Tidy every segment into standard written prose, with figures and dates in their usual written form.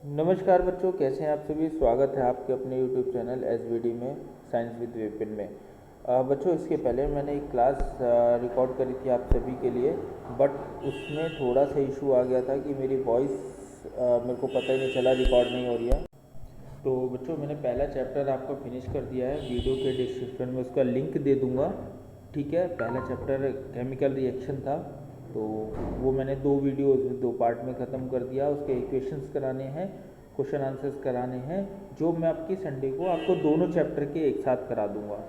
नमस्कार बच्चों, कैसे हैं आप सभी। स्वागत है आपके अपने YouTube चैनल SVD में, साइंस विद विपिन में। बच्चों, इसके पहले मैंने एक क्लास रिकॉर्ड करी थी आप सभी के लिए, बट उसमें थोड़ा सा इशू आ गया था कि मेरी वॉइस मेरे को पता ही नहीं चला रिकॉर्ड नहीं हो रही है। तो बच्चों, मैंने पहला चैप्टर आपका फिनिश कर दिया है। वीडियो के डिस्क्रिप्शन में उसका लिंक दे दूँगा, ठीक है। पहला चैप्टर केमिकल रिएक्शन था, तो वो मैंने 2 वीडियो 2 पार्ट में ख़त्म कर दिया। उसके इक्वेशंस कराने हैं, क्वेश्चन आंसर्स कराने हैं, जो मैं आपकी संडे को आपको दोनों चैप्टर के एक साथ करा दूंगा,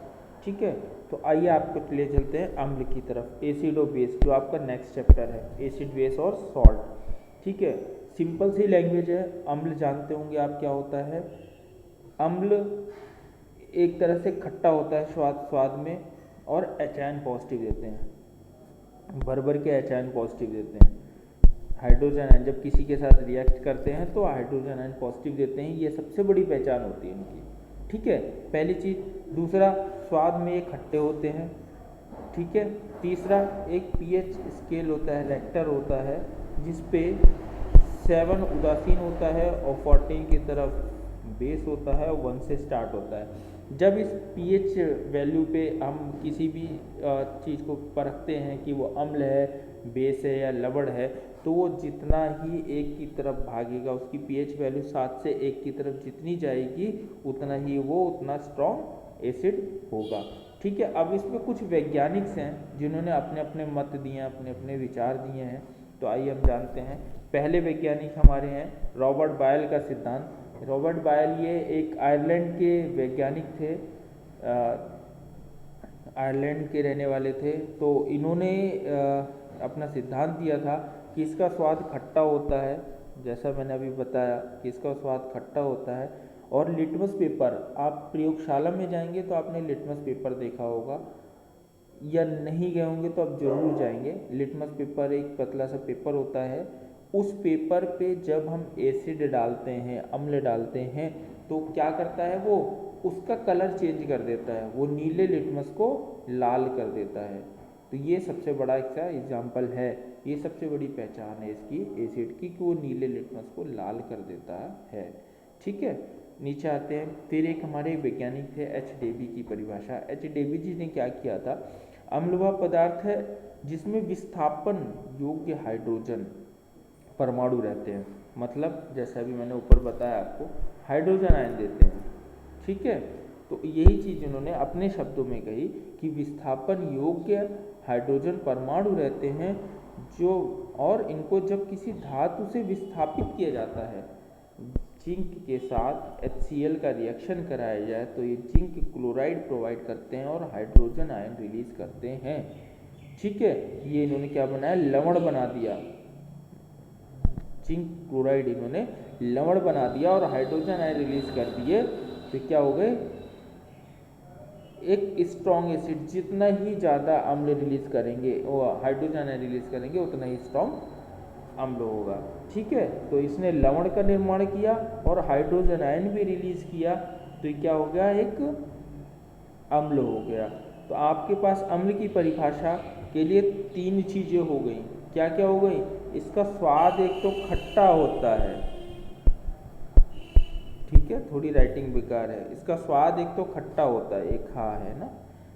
ठीक है। तो आइए आपको ले चलते हैं अम्ल की तरफ, एसिड और बेस, जो आपका नेक्स्ट चैप्टर है, एसिड बेस और सॉल्ट, ठीक है। सिंपल सी लैंग्वेज है। अम्ल जानते होंगे आप क्या होता है। अम्ल एक तरह से खट्टा होता है स्वाद स्वाद में, और एच पॉजिटिव देते हैं, भर भर के एच पॉजिटिव देते हैं। हाइड्रोजन आयन जब किसी के साथ रिएक्ट करते हैं तो हाइड्रोजन आयन पॉजिटिव देते हैं। ये सबसे बड़ी पहचान होती है इनकी, ठीक है, पहली चीज़। दूसरा, स्वाद में ये खट्टे होते हैं, ठीक है। तीसरा, एक पीएच स्केल होता है, रेक्टर होता है, जिस पे 7 उदासीन होता है और 14 की तरफ बेस होता है और 1 से स्टार्ट होता है। जब इस पीएच वैल्यू पे हम किसी भी चीज़ को परखते हैं कि वो अम्ल है, बेस है या लवण है, तो वो जितना ही एक की तरफ भागेगा, उसकी पीएच वैल्यू 7 से 1 की तरफ जितनी जाएगी, उतना ही वो उतना स्ट्रॉन्ग एसिड होगा, ठीक है। अब इसमें कुछ वैज्ञानिक्स हैं जिन्होंने अपने अपने मत दिए हैं, अपने अपने विचार दिए हैं। तो आइए हम जानते हैं। पहले वैज्ञानिक हमारे हैं रॉबर्ट बायल का सिद्धांत। रॉबर्ट बायल ये एक आयरलैंड के वैज्ञानिक थे, आयरलैंड के रहने वाले थे। तो इन्होंने अपना सिद्धांत दिया था कि इसका स्वाद खट्टा होता है, जैसा मैंने अभी बताया कि इसका स्वाद खट्टा होता है। और लिटमस पेपर, आप प्रयोगशाला में जाएंगे तो आपने लिटमस पेपर देखा होगा, या नहीं गए होंगे तो आप जरूर जाएंगे। लिटमस पेपर एक पतला सा पेपर होता है। उस पेपर पे जब हम एसिड डालते हैं, अम्ल डालते हैं, तो क्या करता है वो, उसका कलर चेंज कर देता है, वो नीले लिटमस को लाल कर देता है। तो ये सबसे बड़ा इसका एग्जाम्पल है, ये सबसे बड़ी पहचान है इसकी एसिड की, कि वो नीले लिटमस को लाल कर देता है, ठीक है। नीचे आते हैं। फिर एक हमारे वैज्ञानिक थे एच डेवी की परिभाषा। एच डेवी जी ने क्या किया था, अम्ल वह पदार्थ है जिसमें विस्थापन योग्य हाइड्रोजन परमाणु रहते हैं। मतलब जैसा अभी मैंने ऊपर बताया आपको, हाइड्रोजन आयन देते हैं, ठीक है। तो यही चीज़ उन्होंने अपने शब्दों में कही कि विस्थापन योग्य हाइड्रोजन परमाणु रहते हैं, जो, और इनको जब किसी धातु से विस्थापित किया जाता है, जिंक के साथ HCl का रिएक्शन कराया जाए, तो ये जिंक क्लोराइड प्रोवाइड करते हैं और हाइड्रोजन आयन रिलीज करते हैं, ठीक है। ये इन्होंने क्या बनाया, लवण बना दिया। जिंक क्लोराइड इन्होंने लवण बना दिया और हाइड्रोजन आयन रिलीज कर दिए, तो क्या हो गए, एक स्ट्रॉन्ग एसिड। जितना ही ज़्यादा अम्ल रिलीज करेंगे, वो हाइड्रोजन आयन रिलीज करेंगे, उतना ही स्ट्रॉन्ग अम्ल होगा, ठीक है। तो इसने लवण का निर्माण किया और हाइड्रोजन आयन भी रिलीज किया, तो ये क्या हो गया, एक अम्ल हो गया। तो आपके पास अम्ल की परिभाषा के लिए 3 चीज़ें हो गई। क्या क्या हो गई, इसका स्वाद एक तो खट्टा होता है, ठीक है, थोड़ी राइटिंग बेकार है। इसका स्वाद एक तो खट्टा होता है, एक हाँ है ना,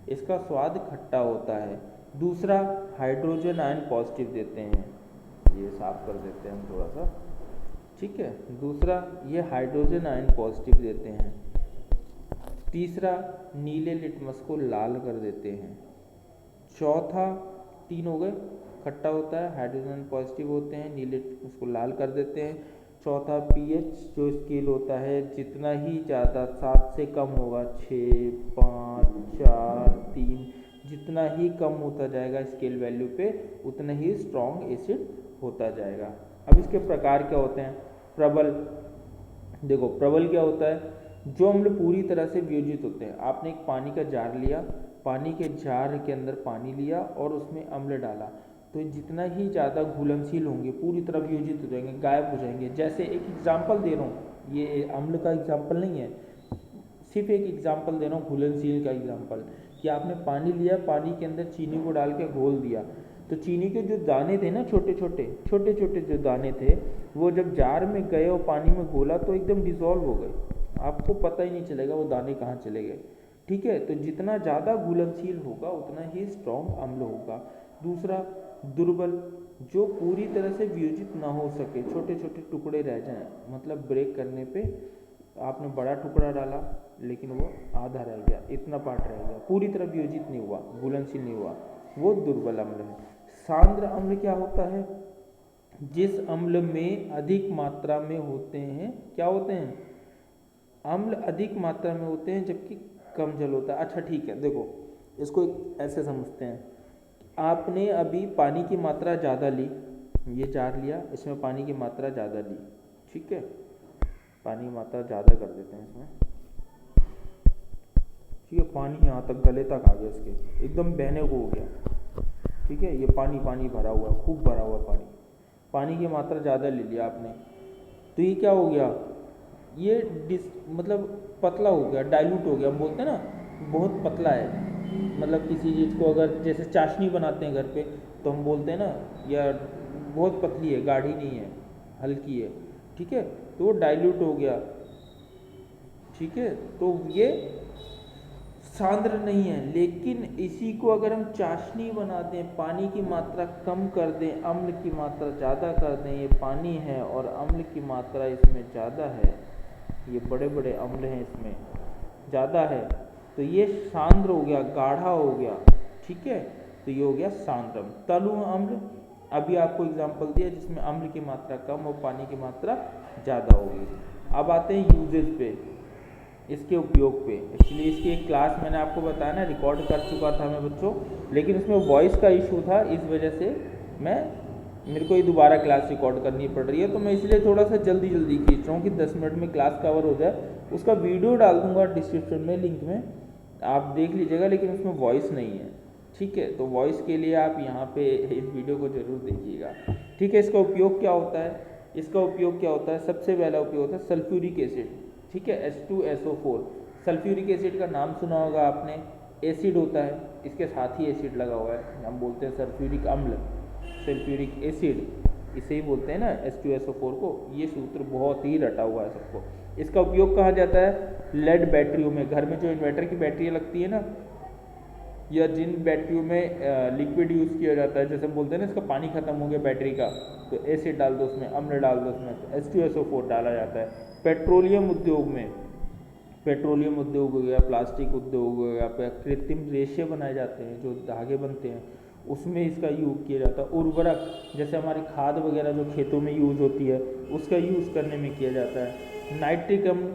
इसका स्वाद खट्टा होता है। दूसरा, हाइड्रोजन आयन पॉजिटिव देते हैं, ये साफ कर देते हैं हम थोड़ा सा, ठीक है। दूसरा, ये हाइड्रोजन आयन पॉजिटिव देते हैं। तीसरा, नीले लिटमस को लाल कर देते हैं। चौथा, 3 हो गए, खट्टा होता है, हाइड्रोजन पॉजिटिव होते हैं, नीले लिटमस को लाल कर देते हैं। चौथा, पीएच जो स्केल होता है, जितना ही ज़्यादा 7 से कम होगा, 6, 5, 4, 3, जितना ही कम होता जाएगा स्केल वैल्यू पे, उतना ही स्ट्रॉन्ग एसिड होता जाएगा। अब इसके प्रकार क्या होते हैं। प्रबल, देखो प्रबल क्या होता है, जो अम्ल पूरी तरह से वियोजित होते हैं। आपने एक पानी का जार लिया, पानी के जार के अंदर पानी लिया और उसमें अम्ल डाला, तो जितना ही ज़्यादा घुलनशील होंगे, पूरी तरह वियोजित हो जाएंगे, गायब हो जाएंगे। जैसे एक एग्जाम्पल दे रहा हूँ, ये अम्ल का एग्जाम्पल नहीं है, सिर्फ एक एग्जाम्पल दे रहा हूँ घुलनशील का एग्जाम्पल, कि आपने पानी लिया, पानी के अंदर चीनी को डाल के घोल दिया, तो चीनी के जो दाने थे ना, छोटे छोटे जो दाने थे, वो जब जार में गए और पानी में घोला तो एकदम डिसॉल्व हो गए, आपको पता ही नहीं चलेगा वो दाने कहाँ चले गए। ठीक है, तो जितना ज़्यादा घुलनशील होगा उतना ही स्ट्रॉन्ग अम्ल होगा। दूसरा, दुर्बल, जो पूरी तरह से वियोजित ना हो सके, छोटे छोटे टुकड़े रह जाएं, मतलब ब्रेक करने पे आपने बड़ा टुकड़ा डाला लेकिन वो आधा रह गया, इतना पार्ट रह गया, पूरी तरह वियोजित नहीं हुआ, घुलनशील नहीं हुआ, वो दुर्बल अम्ल है। सांद्र अम्ल क्या होता है? जिस अम्ल में अधिक मात्रा में होते हैं, क्या होते हैं? अम्ल अधिक मात्रा में होते हैं जबकि कम जल होता है। अच्छा ठीक है, देखो इसको ऐसे समझते हैं, आपने अभी पानी की मात्रा ज़्यादा ली, ये जार लिया, इसमें पानी की मात्रा ज़्यादा ली, ठीक है, पानी की मात्रा ज़्यादा कर देते हैं इसमें, ठीक है, पानी यहाँ तक गले तक आ गया, इसके एकदम बहने को हो गया, ठीक है, ये पानी भरा हुआ, खूब भरा हुआ पानी की मात्रा ज़्यादा ले लिया आपने, तो ये क्या हो गया? ये मतलब पतला हो गया, डाइल्यूट हो गया। हम बोलते हैं ना बहुत पतला है, मतलब किसी चीज़ को अगर जैसे चाशनी बनाते हैं घर पे तो हम बोलते हैं ना यार बहुत पतली है, गाढ़ी नहीं है, हल्की है, ठीक है, तो वो डाइल्यूट हो गया, ठीक है, तो ये सांद्र नहीं है। लेकिन इसी को अगर हम चाशनी बना दें, पानी की मात्रा कम कर दें, अम्ल की मात्रा ज़्यादा कर दें, ये पानी है और अम्ल की मात्रा इसमें ज़्यादा है, ये बड़े बड़े अम्ल हैं इसमें ज़्यादा है, तो ये सांद्र हो गया, गाढ़ा हो गया, ठीक है, तो ये हो गया सांद्रम। तलु अम्ल, अभी आपको एग्जाम्पल दिया जिसमें अम्ल की मात्रा कम और पानी की मात्रा ज़्यादा होगी। अब आते हैं यूजेज पे, इसके उपयोग पे। एक्चुअली इसकी एक क्लास मैंने आपको बताया ना, रिकॉर्ड कर चुका था मैं बच्चों, लेकिन उसमें वॉइस का इशू था, इस वजह से मेरे को ये दोबारा क्लास रिकॉर्ड करनी पड़ रही है, तो मैं इसलिए थोड़ा सा जल्दी खींच रहा हूँ कि 10 मिनट में क्लास कवर हो जाए। उसका वीडियो डाल दूंगा डिस्क्रिप्शन में, लिंक में, आप देख लीजिएगा, लेकिन उसमें वॉइस नहीं है, ठीक है, तो वॉइस के लिए आप यहाँ पे इस वीडियो को जरूर देखिएगा, ठीक है। इसका उपयोग क्या होता है? सबसे पहला उपयोग होता है सल्फ्यूरिक एसिड, ठीक है, H2SO4। सल्फ्यूरिक एसिड का नाम सुना होगा आपने, एसिड होता है, इसके साथ ही एसिड लगा हुआ है, हम बोलते हैं सल्फ्यूरिक अम्ल, सल्फ्यूरिक एसिड, इसे ही बोलते हैं ना H2SO4 को। ये सूत्र बहुत ही रटा हुआ है सबको। इसका उपयोग कहाँ जाता है? लेड बैटरियों में, घर में जो इन्वर्टर की बैटरियाँ लगती है ना, या जिन बैटरियों में लिक्विड यूज़ किया जाता है, जैसे हम बोलते हैं ना इसका पानी खत्म हो गया बैटरी का, तो एसिड डाल दो उसमें, अम्ल डाल दो उसमें, तो H2SO4 डाला जाता है। पेट्रोलियम उद्योग में, पेट्रोलियम उद्योग हो गया, प्लास्टिक उद्योग हो गया, कृत्रिम रेशे बनाए जाते हैं, जो धागे बनते हैं, उसमें इसका यूज किया जाता है। उर्वरक, जैसे हमारी खाद वगैरह जो खेतों में यूज़ होती है, उसका यूज़ करने में किया जाता है। नाइट्रिक अम्ल,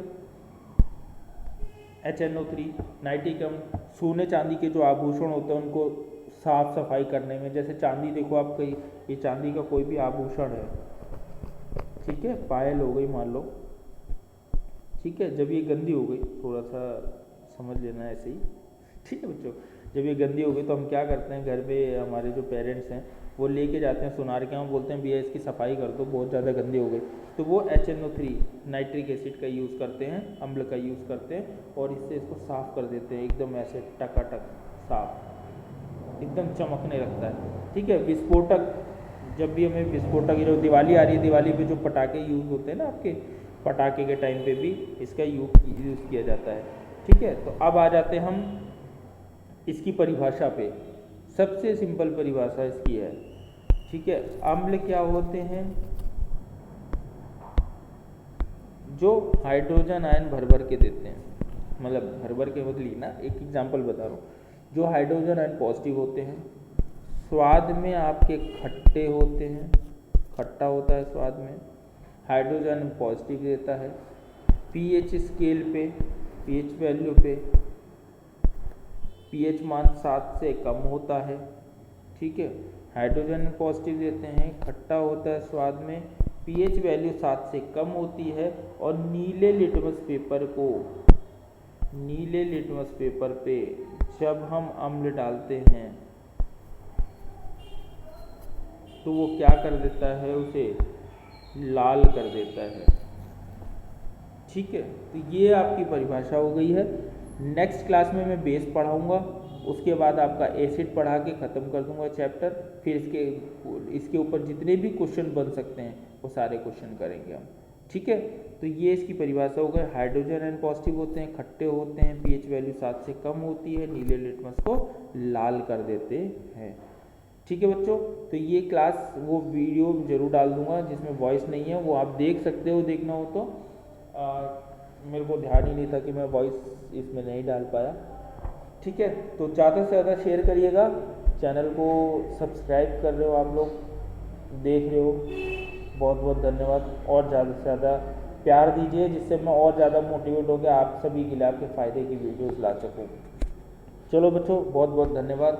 HNO3, नाइट्रिक अम्ल, सोने चांदी के जो आभूषण होते हैं उनको साफ सफाई करने में, जैसे चांदी देखो आप, कहीं ये चांदी का कोई भी आभूषण है, ठीक है, पायल हो गई मान लो, ठीक है, जब ये गंदी हो गई, थोड़ा सा समझ लेना ऐसे ही, ठीक है बच्चों, जब ये गंदी हो गई तो हम क्या करते हैं, घर पे हमारे जो पेरेंट्स हैं वो लेके जाते हैं सुनार के, हम बोलते हैं भैया इसकी सफाई कर दो, बहुत ज़्यादा गंदी हो गई, तो वो HNO3 नाइट्रिक एसिड का यूज़ करते हैं, अम्ल का यूज़ करते हैं, और इससे इसको साफ़ कर देते हैं, एकदम ऐसे टकाटक साफ, एकदम चमकने लगता है, ठीक है। विस्फोटक, जब भी हमें विस्फोटक, जो दिवाली आ रही है, दिवाली पे जो पटाखे यूज़ होते हैं ना आपके, पटाखे के टाइम पे भी इसका यूज़ किया जाता है, ठीक है। तो अब आ जाते हैं हम इसकी परिभाषा पे। सबसे सिंपल परिभाषा इसकी है, ठीक है। अम्ल क्या होते हैं? जो हाइड्रोजन आयन भर भर के देते हैं, मतलब भर भर के बदली ना, एक एग्जांपल बता रहा हूँ, जो हाइड्रोजन आयन पॉजिटिव होते हैं, स्वाद में आपके खट्टे होते हैं, खट्टा होता है स्वाद में, हाइड्रोजन पॉजिटिव देता है, पीएच स्केल पे, पीएच वैल्यू पे पीएच मान 7 से कम होता है, ठीक है, हाइड्रोजन पॉजिटिव देते हैं, खट्टा होता है स्वाद में, पीएच वैल्यू 7 से कम होती है, और नीले लिटमस पेपर पे जब हम अम्ल डालते हैं तो वो क्या कर देता है, उसे लाल कर देता है, ठीक है। तो ये आपकी परिभाषा हो गई है नेक्स्ट क्लास में मैं बेस पढ़ाऊँगा, उसके बाद आपका एसिड पढ़ा के ख़त्म कर दूंगा चैप्टर। फिर इसके ऊपर जितने भी क्वेश्चन बन सकते हैं वो सारे क्वेश्चन करेंगे हम, ठीक है। तो ये इसकी परिभाषा हो गई। हाइड्रोजन एन पॉजिटिव होते हैं, खट्टे होते हैं, पीएच वैल्यू 7 से कम होती है, नीले लिटमस को लाल कर देते हैं, ठीक है बच्चों। तो ये क्लास वो वीडियो जरूर डाल दूंगा जिसमें वॉइस नहीं है, वो आप देख सकते हो, देखना हो तो। मेरे को ध्यान ही नहीं था कि मैं वॉइस इसमें नहीं डाल पाया, ठीक है। तो ज़्यादा से ज़्यादा शेयर करिएगा, चैनल को सब्सक्राइब कर रहे हो आप लोग, देख रहे हो, बहुत बहुत धन्यवाद। और ज़्यादा से ज़्यादा प्यार दीजिए जिससे मैं और ज़्यादा मोटिवेट होकर आप सभी के लिए आपके फ़ायदे की वीडियोस ला सकूँ। चलो बच्चों, बहुत बहुत धन्यवाद।